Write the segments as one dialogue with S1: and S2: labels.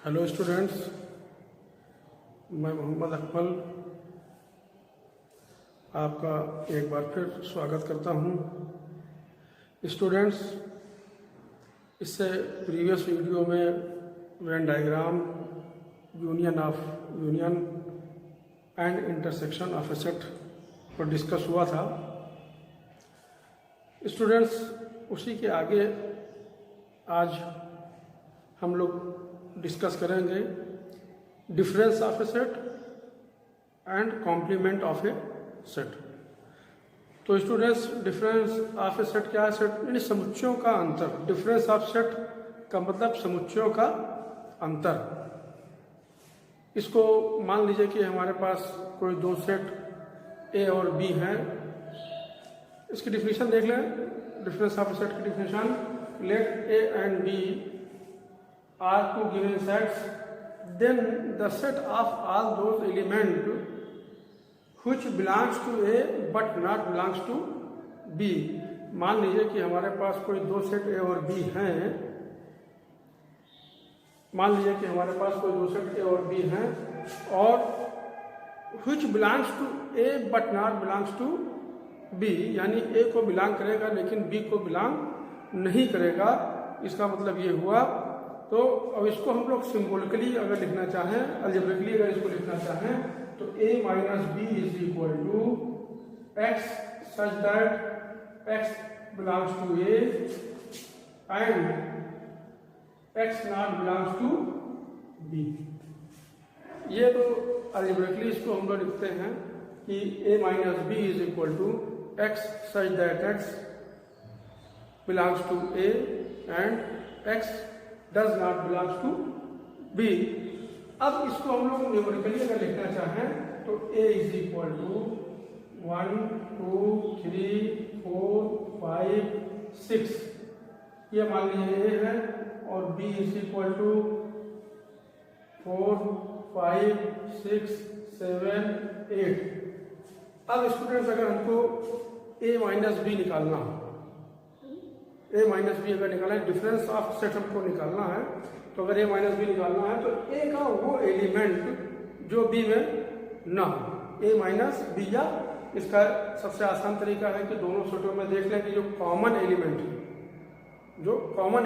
S1: Hello students, मैं मोहम्मद अकमल आपका एक बार फिर स्वागत करता हूं। स्टूडेंट्स, इससे प्रीवियस वीडियो में Venn diagram, union and intersection of a set पर डिस्कस हुआ था। स्टूडेंट्स, उसी के आगे आज हम लोग डिस्कस करेंगे difference of a set and complement of a set. तो students, difference of a set क्या है? सेट यानी समुच्चयों का अंतर। डिफरेंस ऑफ सेट का मतलब समुच्चयों का अंतर। इसको मान लीजिए कि हमारे पास कोई दो सेट ए और बी हैं। इसकी डिफिनेशन देख लें। डिफरेंस ऑफ ए सेट की definition: let A and B are two given sets, then the set of all those elements which belongs to A but not belongs to B। मान लीजिए कि हमारे पास कोई दो सेट A और B हैं। मान लीजिए कि हमारे पास कोई दो सेट A और B हैं और which belongs to A but not belongs to B, यानी A को बिलोंग करेगा लेकिन B को बिलोंग नहीं करेगा। इसका मतलब ये हुआ। तो अब इसको हम लोग सिंबॉलिकली अगर लिखना चाहें, अलजेब्रिकली अगर इसको लिखना चाहें, तो a minus B is equal to X such that X belongs to A and X not belongs to B. ये तो अलजेब्रिकली इसको हम लोग लिखते हैं कि a minus B is equal to X such that X belongs to A and X does not belongs to B। अब इसको हम लोग न्यूमेरिकली अगर लिखना चाहें तो A इज इक्वल टू 1 2 3 4 5 6, ये मान लीजिए A है, और B इज इक्वल टू 4 5 6 7 8। अब स्टूडेंट्स, अगर हमको A माइनस बी निकालना हो, ए माइनस बी अगर निकालना है, डिफरेंस ऑफ सेट हमको निकालना है, तो अगर ए माइनस बी निकालना है तो ए का वो एलिमेंट जो बी में ना हो, ए माइनस बी। या इसका सबसे आसान तरीका है कि दोनों सेटों में देख लें कि जो कॉमन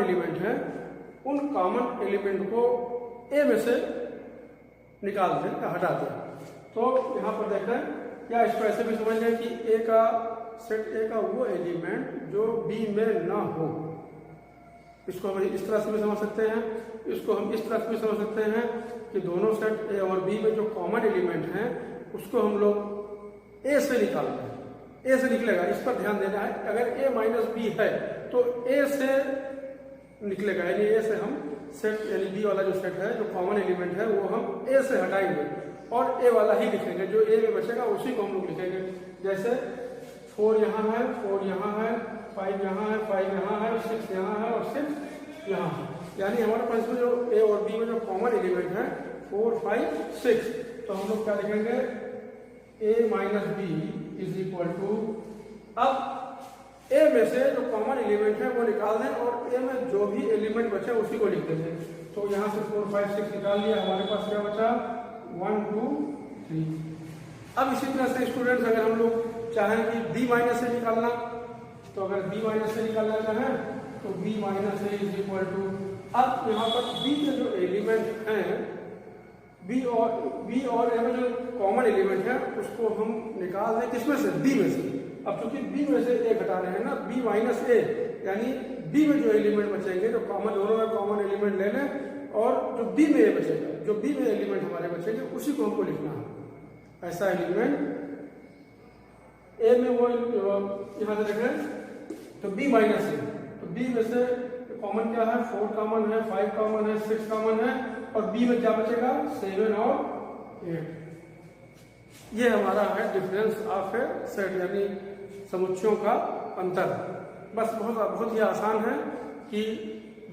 S1: एलिमेंट है उन कॉमन एलिमेंट को ए में से निकाल दें या हटा दें। तो यहाँ पर देखें, या इसको ऐसे भी समझ लें कि ए का सेट ए का वो एलिमेंट जो बी में ना हो। इसको हम इस तरह से भी समझ सकते हैं, इसको हम इस तरह से भी समझ सकते हैं कि दोनों सेट ए और बी में जो कॉमन एलिमेंट हैं उसको हम लोग ए से निकाल दें। ए से निकलेगा, इस पर ध्यान देना है। अगर ए माइनस बी है तो ए से निकलेगा, यानी ए से हम सेट यानी बी वाला जो सेट है, जो कॉमन एलिमेंट है, वो हम ए से हटाएंगे और ए वाला ही लिखेंगे। जो ए में बचेगा उसी को हम लोग लिखेंगे। जैसे 4 यहाँ है, 4 यहाँ है, 5 यहाँ है, 5 यहाँ है, 6 यहाँ है और 6 यहाँ है। यानी हमारे पास में जो ए और बी में जो कॉमन एलिमेंट है 4 5 6, तो हम लोग क्या लिखेंगे? A minus B is equal to, अब ए में से जो कॉमन एलिमेंट है वो निकाल दें और ए में जो भी एलिमेंट बचे उसी को लिख देंगे। तो यहाँ से 4 5 6 निकाल लिया, हमारे पास क्या बचा? 1 2 3। अब इसी तरह से स्टूडेंट्स, अगर हम लोग चाहें कि b माइनस से निकालना, तो अगर b माइनस से निकालना चाहें तो b minus A is equal to, अब यहाँ पर b के जो एलिमेंट हैं, b और a में जो कॉमन एलिमेंट है उसको हम निकाल दें किसमें से? b में से। अब चूंकि b में से a घटा रहे हैं ना, b माइनस ए, यानी b में जो एलिमेंट बचेंगे, जो कॉमन, दोनों में कॉमन एलिमेंट ले लें और जो b में a बचेगा, जो b में एलिमेंट हमारे बचेंगे उसी को हमको लिखना है। ऐसा एलिमेंट ए में वो यहाँ से देखें तो b माइनस है, तो b में से कॉमन क्या है? 4 कॉमन है, 5 कॉमन है, 6 कॉमन है, और b में क्या बचेगा? 7 और 8। ये हमारा है डिफरेंस ऑफ ए सेट, यानी समुच्चयों का अंतर। बस बहुत ही आसान है कि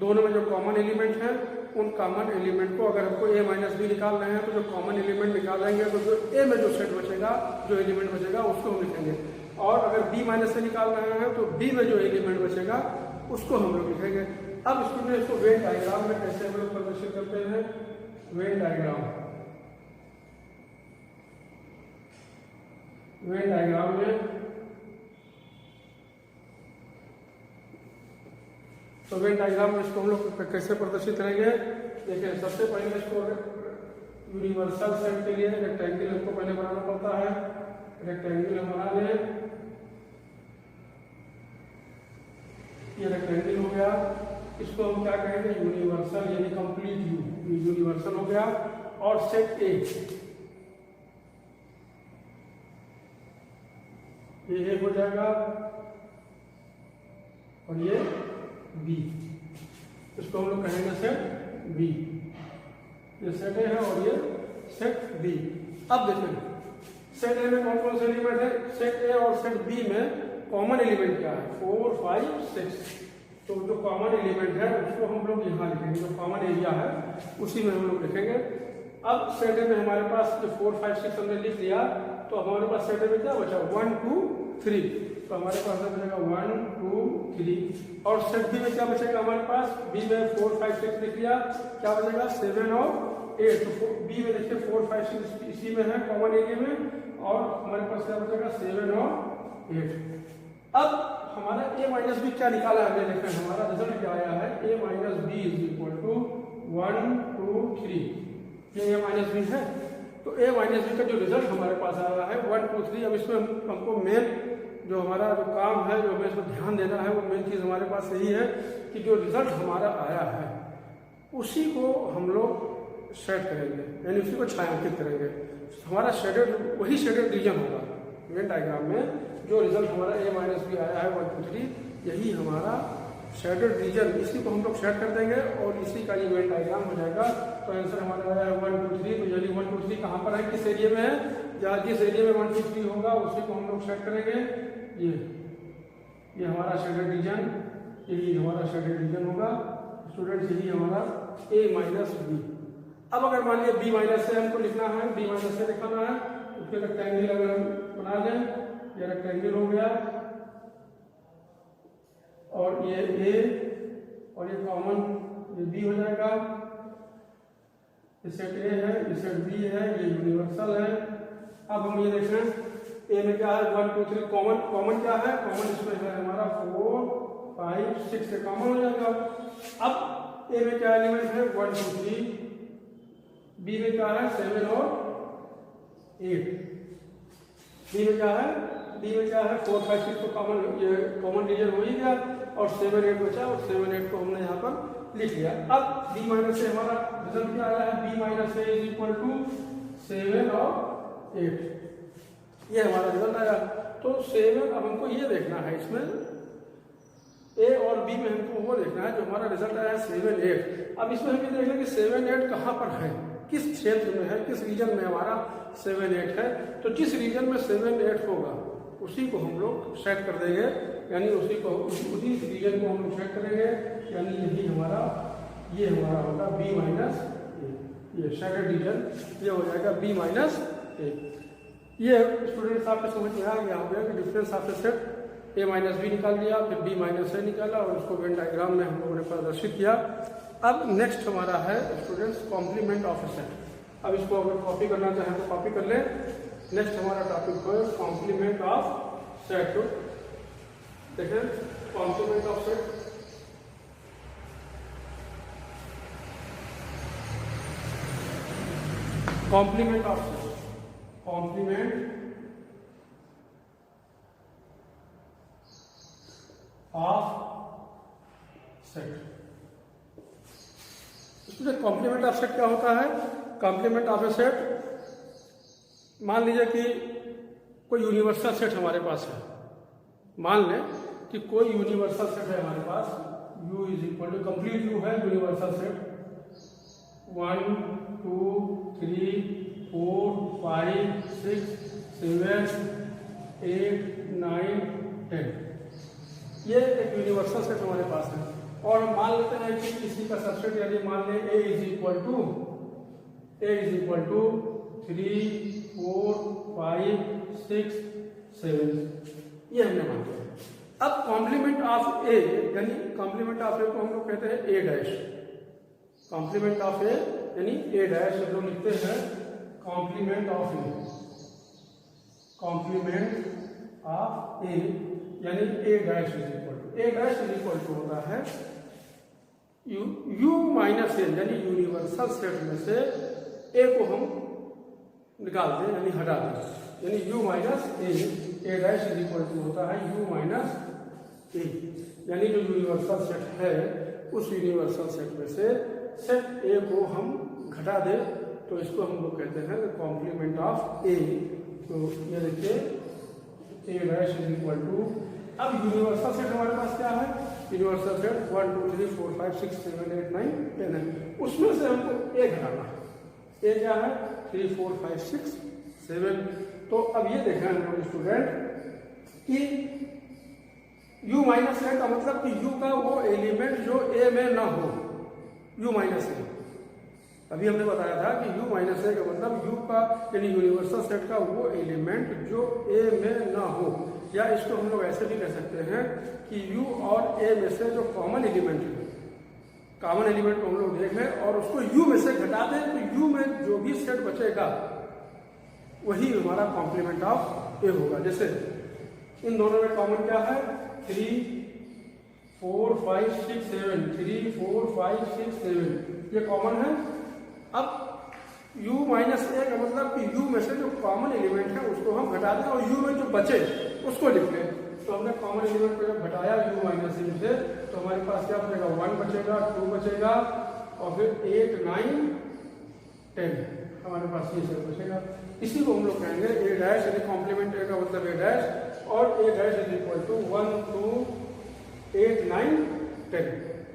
S1: दोनों में जो कॉमन एलिमेंट है उन कॉमन एलिमेंट को, अगर हमको ए माइनस बी निकाल रहे हैं तो जो कॉमन एलिमेंट निकालेंगे तो जो ए में जो सेट बचेगा, जो एलिमेंट बचेगा उसको हम लिखेंगे। और अगर b माइनस से निकाल रहे हैं तो b में जो एलिमेंट बचेगा उसको हम लोग लिखेंगे। अब स्टूडेंट इसको वेन डायग्राम में कैसे हम लोग प्रदर्शित करते हैं वेन डायग्राम में तो वेन डायग्राम में इसको हम लोग कैसे प्रदर्शित करेंगे? देखिए, सबसे पहले इसको यूनिवर्सल सेट के लिए रेक्टेंगल हमको पहले बनाना पड़ता है। रेक्टेंगल हम बना लें, ये रेक्टेंगल हो गया। इसको हम क्या कहेंगे? यूनिवर्सल, यानी कंप्लीट यूनिवर्सल हो गया। और सेट ए, ये हो जाएगा और ये बी, इसको हम लोग कहेंगे सेट बी। ये सेट ए है और ये सेट बी। अब देखें, सेट ए में कौन कौन से एलिमेंट है? सेट ए और सेट बी में कॉमन एलिमेंट क्या है? 4, 5, 6। तो जो कॉमन एलिमेंट है उसको हम लोग यहाँ लिखेंगे, जो कॉमन एरिया है उसी में हम लोग लिखेंगे। अब सेट ए में हमारे पास जो 4, 5, 6 हमने लिख लिया, तो हमारे पास सेट ए में क्या बचा? 1, 2, 3। तो हमारे पास बचेगा 1, 2, 3। और सेट बी में क्या बचेगा हमारे पास? बी में 4, 5, 6 लिख लिया, क्या बचेगा? 7 और 8। तो बी में देखिए 4, 5, 6 इसी में है कॉमन एरिया में, और हमारे पास क्या बचेगा? 7 और 8। अब हमारा a माइनस बी क्या निकाला है? हमने देखा, हमारा रिजल्ट क्या आया है? a minus B is equal to 1, 2, 3। ये a माइनस बी है। तो a माइनस बी का जो रिजल्ट हमारे पास आया है 1, 2, 3। अब इसमें हमको मेन जो हमारा जो काम है, जो हमें इसको ध्यान देना है, वो मेन चीज़ हमारे पास यही है कि जो रिजल्ट हमारा आया है उसी को हम लोग सेट करेंगे, यानी उसी को छायांकित करेंगे। हमारा शेडेड, वही शेडेड रीजन होगा वेन डायग्राम में। जो रिजल्ट हमारा a माइनस बी आया है 1, 2, 3, यही हमारा शेडेड रीजन, इसी को हम लोग सेट कर देंगे और इसी का ये वेन डायग्राम हो जाएगा। तो आंसर हमारा आया है 1, 2, 3। तो यानी 1, 2, 3 कहाँ पर है? किस एरिया में है? जहाँ जिस एरिया में 1, 2, 3 होगा उसी को हम लोग सेट करेंगे। ये हमारा शेडेड रीजन, यही हमारा शेडेड रीजन होगा स्टूडेंट्स, यही हमारा a माइनस बी। अब अगर मान लिया b माइनस से हमको लिखना है, b माइनस से लिखना है, उसके रेक्टेंगल अगर हम बना दें, ये रेक्टेंगल हो गया और ये a और ये कॉमन ये b हो जाएगा। ये सेट a है, ये सेट b है, ये यूनिवर्सल है। अब हम ये देख रहे हैं a में क्या है? 1, 2, 3। कॉमन क्या है? कॉमन इसमें है हमारा 4, 5, 6 से कॉमन हो जाएगा। अब a में क्या एलिमेंट है? 1, 2, 3। b में क्या है? 7 और 8। b में क्या है? 4, 5, 6 तो कॉमन रीजन हो ही गया, और 7, 8 बचा, और 7, 8 को हमने यहाँ पर लिख लिया। अब b माइनस से हमारा रिजल्ट क्या आया है? b माइनस से इज इक्वल टू 7 और 8। ये हमारा रिजल्ट आया। तो 7, अब हमको ये देखना है, इसमें a और b में हमको वो देखना है जो हमारा रिजल्ट आया है 7, 8। अब इसमें हम ये देखना है कि 7, 8 कहाँ पर है, किस क्षेत्र में है, किस रीजन में हमारा 7, 8 है। तो जिस रीजन में 7, 8 होगा उसी को हम लोग सेट कर देंगे, यानी उसी रीजन को हम लोग सेट करेंगे, यानी यही हमारा ये हमारा होगा b माइनस ए। ये शेडेड रीजन ये हो जाएगा b माइनस ए। ये स्टूडेंट्स आपके समझ में आ गया होगा कि difference of the set a minus B निकाल लिया, फिर b माइनस ए निकाला और उसको वेन डायग्राम में हम लोगों ने प्रदर्शित किया। अब नेक्स्ट हमारा है students complement of a set. अब इसको अगर कॉपी करना चाहें तो कॉपी कर लें। नेक्स्ट हमारा टॉपिक है कॉम्प्लीमेंट ऑफ सेट। तो देखें complement of set, complement of set, complement of set. इसमें कॉम्प्लीमेंट ऑफ सेट क्या होता है? कॉम्प्लीमेंट ऑफ ए सेट, मान लीजिए कि कोई यूनिवर्सल सेट हमारे पास है। मान लें कि कोई यूनिवर्सल सेट है हमारे पास, U is equal to complete U है यूनिवर्सल सेट, 1, 2, 3, 4, 5, 6, 7, 8, 9, 10। ये एक यूनिवर्सल सेट हमारे पास है। और हम मान लेते हैं कि किसी का सबसेट, यानी मान लें A इज इक्वल टू 3, 4, 5, 6, 7, ये हमने मान लिया। अब कॉम्प्लीमेंट ऑफ ए, यानी कॉम्प्लीमेंट ऑफ ए को हम लोग कहते हैं A dash. Complement of A यानी ए डैश हम लोग लिखते हैं complement of A, complement of A यानी A dash is equal to होता है यू माइनस ए, यानी यूनिवर्सल सेट में से ए को हम निकाल दें यानी हटा दें, यानी U minus A dash is equal to होता है यू माइनस ए, यानी जो यूनिवर्सल सेट है उस यूनिवर्सल सेट में से सेट ए को हम घटा दें तो इसको हम लोग कहते हैं कॉम्प्लीमेंट ऑफ ए। तो ये देखिए ए डैश इज इक्वल टू, अब यूनिवर्सल सेट हमारे पास क्या है, यूनिवर्सल सेट 1 2 3 4 5 6 7 8 9 10 है, उसमें से हमको ए घटाना है। ए क्या है 3 4 5 6 7। तो अब ये देखें हम लोग स्टूडेंट कि u माइनस ए का मतलब कि u का वो एलिमेंट जो a में ना हो, u माइनस ए। अभी हमने बताया था कि u माइनस ए का मतलब u का यानी यूनिवर्सल सेट का वो एलिमेंट जो a में ना हो, या इसको हम लोग ऐसे भी कह सकते हैं कि u और a में से जो कॉमन एलिमेंट है, कॉमन एलिमेंट को हम लोग देखें और उसको u में से घटा दें तो u में जो भी सेट बचेगा वही हमारा कॉम्प्लीमेंट ऑफ ए होगा। जैसे इन दोनों में कॉमन क्या है 3 4 5 6 7, 3 4 5 6 7 ये कॉमन है। अब u माइनस ए का मतलब कि u में से जो कॉमन एलिमेंट है उसको हम घटा दें और u में जो बचे उसको लिख लें। तो हमने कॉमन एलिमेंट को जब घटाया u माइनस ए से तो हमारे पास क्या बचेगा 1 बचेगा, 2 बचेगा और फिर 8 9 10 हमारे पास ये सब बचेगा। इसी को हम लोग कहेंगे ए डैश यानी कॉम्प्लीमेंट ए का मतलब ए डैश और ए डैश इज इक्वल टू 1 2 8 9 10।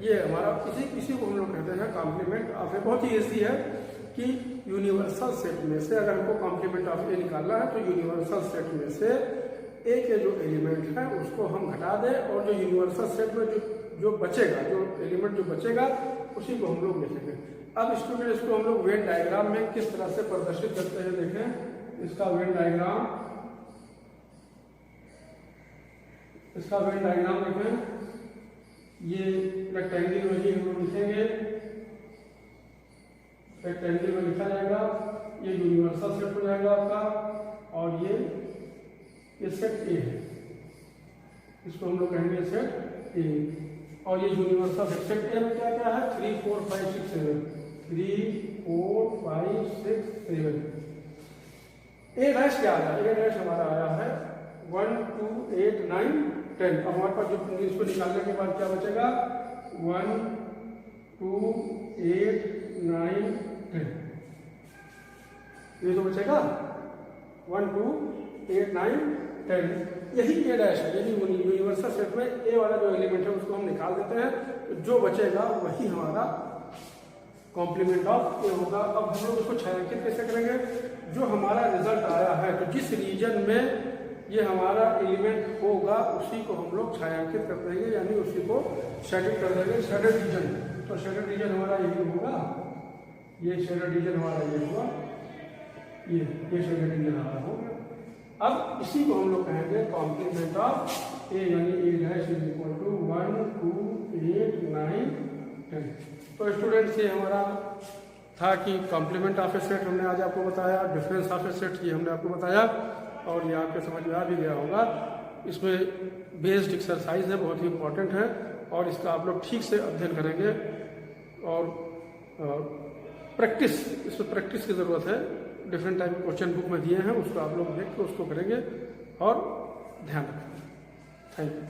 S1: ये हमारा इसी को हम लोग कहते हैं कॉम्प्लीमेंट ऑफ ए। बहुत ही ईजी है कि यूनिवर्सल सेट में से अगर हमको कॉम्प्लीमेंट ऑफ ए निकालना है तो यूनिवर्सल सेट में से ए के जो एलिमेंट है उसको हम घटा दें और जो यूनिवर्सल सेट में जो बचेगा, जो एलिमेंट जो बचेगा उसी को हम लोग लिखेंगे। अब स्टूडेंट इसको हम लोग वेन डायग्राम में किस तरह से प्रदर्शित करते हैं देखें। इसका वेन डायग्राम देखें, ये रेक्टेंगल में ही हम लोग लिखेंगे, रेक्टेंगल में लिखा जाएगा, ये यूनिवर्सल सेट हो जाएगा आपका और ये सेट ए है, इसको हम लोग कहेंगे सेट ए। और ये यूनिवर्सल सेट ए में क्या क्या है 3 4 5 6 7, 3 4 5 6 7। ए डैश क्या आया, ए डैश हमारा आया है 1 2 8 9 10। अब हमारे पास जो इसको निकालने के बाद क्या बचेगा 1 2 8 9 10, ये तो बचेगा 1 2 8 9 10। यही ए डैश है, यानी यूनिवर्सल सेट में ए वाला जो एलिमेंट है उसको हम निकाल देते हैं तो जो बचेगा वही हमारा कॉम्प्लीमेंट ऑफ ए होगा। अब हम लोग उसको छायांकित कैसे करेंगे, जो हमारा रिजल्ट आया है तो जिस रीजन में ये हमारा एलिमेंट होगा उसी को हम लोग छायांकित कर देंगे, यानी उसी को शेडेड कर देंगे, शेडेड रीजन। तो शेडेड रीजन हमारा ये होगा, ये शेडेड रीजन हमारा ये हुआ, ये शेडेड रीजन हमारा होगा। अब इसी को हम लोग कहेंगे कॉम्प्लीमेंट ऑफ ए, यानी A dash is equal to 1 2 8 9 10। तो स्टूडेंट्स ये हमारा था कि कॉम्प्लीमेंट ऑफ ए सेट हमने आज आपको बताया, डिफरेंस ऑफ ए सेट ये हमने आपको बताया और ये आपके समझ में आ भी गया होगा। इसमें बेस्ड एक्सरसाइज है, बहुत ही इंपॉर्टेंट है और इसका आप लोग ठीक से अध्ययन करेंगे और प्रैक्टिस, इसमें प्रैक्टिस की ज़रूरत है। डिफरेंट टाइप के क्वेश्चन बुक में दिए हैं, उसको आप लोग देख के उसको करेंगे और ध्यान रखेंगे। Thank you.